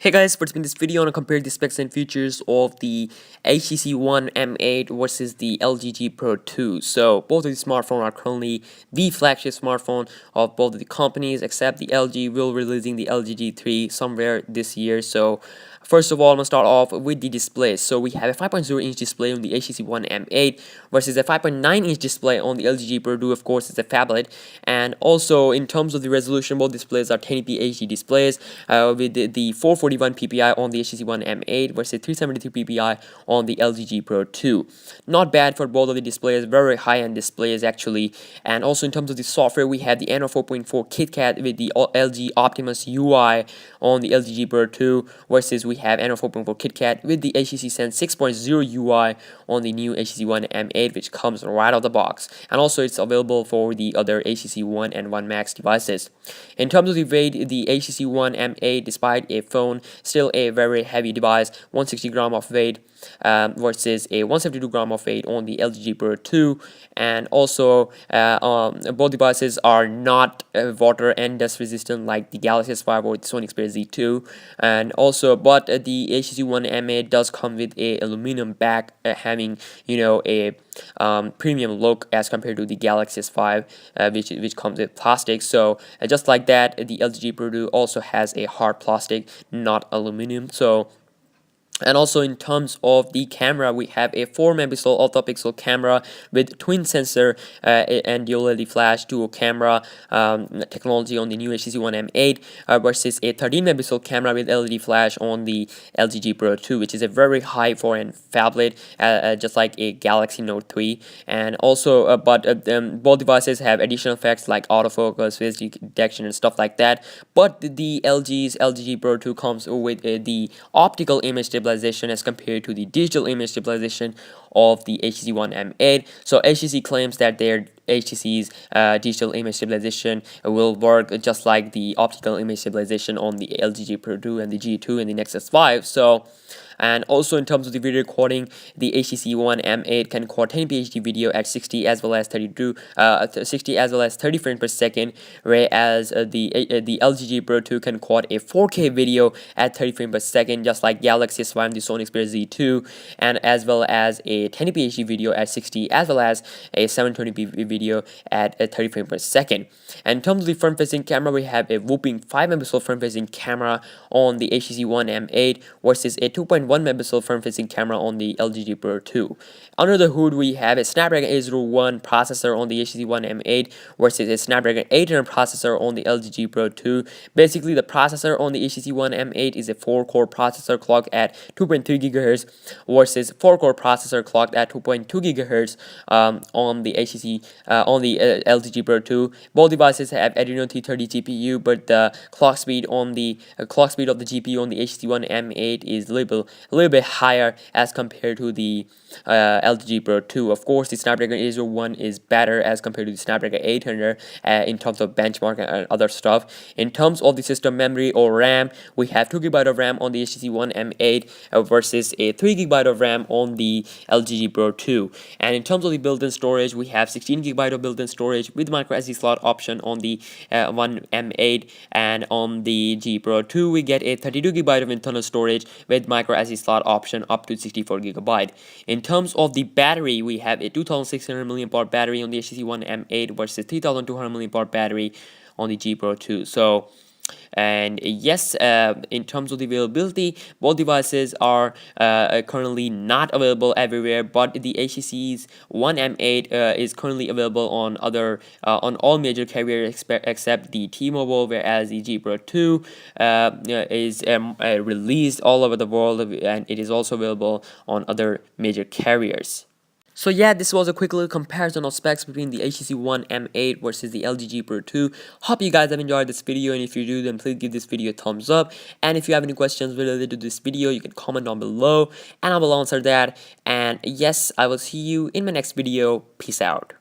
Hey guys, for in this video, I want to compare the specs and features of the HTC One M8 versus the LG G Pro 2. So both of these smartphones are currently the flagship smartphone of both of the companies, except the LG will releasing the LG G3 somewhere this year. So first of all, I'm going to start off with the display. So we have a 5.0 inch display on the HTC One M8 versus a 5.9 inch display on the LG G Pro 2. Of course, it's a phablet. And also in terms of the resolution, both displays are 1080p HD displays with the 441 ppi on the HTC One M8 versus 373 ppi on the LG G Pro 2. Not bad for both of the displays, very high-end displays actually. And also in terms of the software, we have the Android 4.4 KitKat with the LG Optimus UI on the LG G Pro 2 versus we have Android 4.4 KitKat with the HTC Sense 6.0 UI on the new HTC One M8, which comes right out of the box. And also it's available for the other HTC One and One Max devices. In terms of the weight, the HTC One M8, despite a phone, still a very heavy device, 160 gram of weight versus a 172 gram of weight on the LG G Pro 2. And also both devices are not water and dust resistant like the Galaxy S5 or the Sony Xperia Z2. And also but the HTC One M8 does come with a aluminum back, having a premium look as compared to the Galaxy S5 which comes with plastic. So just like that, the LG G Pro 2 also has a hard plastic, not aluminum. And also in terms of the camera, we have a 4-megapixel ultra-pixel camera with twin sensor and dual LED flash dual camera technology on the new HTC One M8 versus a 13-megapixel camera with LED flash on the LG G Pro 2, which is a very high for-end phablet, just like a Galaxy Note 3. And also, both devices have additional effects like autofocus, face detection, and stuff like that. But the LG G Pro 2 comes with the optical image stabilization as compared to the digital image stabilization of the HTC One M8. So HTC claims that their HTC's digital image stabilization will work just like the optical image stabilization on the LG G Pro 2 and the G2 and the Nexus 5. And also in terms of the video recording, the HTC One M8 can record 1080p HD video at 60 as well as 60 as well as 30 frames per second, whereas the LG G Pro 2 can record a 4K video at 30 frames per second, just like Galaxy S5 and the Sony Xperia Z2, and as well as a 1080p HD video at 60 as well as a 720p video at 30 frames per second. And in terms of the front-facing camera, we have a whopping 5-megapixel front-facing camera on the HTC One M8 versus a 2.1 megapixel front-facing camera on the LG G Pro 2. Under the hood, we have a Snapdragon 801 processor on the HTC One M8 versus a Snapdragon 800 processor on the LG G Pro 2. Basically, the processor on the HTC One M8 is a 4-core processor clocked at 2.3 GHz versus 4-core processor clocked at 2.2 GHz on the LG G Pro 2. Both devices have Adreno 330 GPU, but the clock speed of the GPU on the HTC One M8 is a little bit higher as compared to the LG G Pro 2. Of course, the Snapdragon 801 is better as compared to the Snapdragon 800 in terms of benchmark and other stuff. In terms of the system memory or RAM, we have 2GB of RAM on the HTC One M8 versus a 3GB of RAM on the LG G Pro 2. And in terms of the built-in storage, we have 16GB of built-in storage with micro SD slot option on the One M8, and on the G Pro 2 we get a 32GB of internal storage with micro SD slot option up to 64GB. In terms of the battery, we have a 2600 mAh battery on the HTC One M8 versus 3200 mAh battery on the G Pro 2. And yes, in terms of the availability, both devices are currently not available everywhere, but the HTC's One M8 is currently available on on all major carriers except the T-Mobile, whereas the G Pro 2 is released all over the world, and it is also available on other major carriers. So yeah, this was a quick little comparison of specs between the HTC One M8 versus the LG G Pro 2. Hope you guys have enjoyed this video, and if you do, then please give this video a thumbs up. And if you have any questions related to this video, you can comment down below and I will answer that. And yes, I will see you in my next video. Peace out.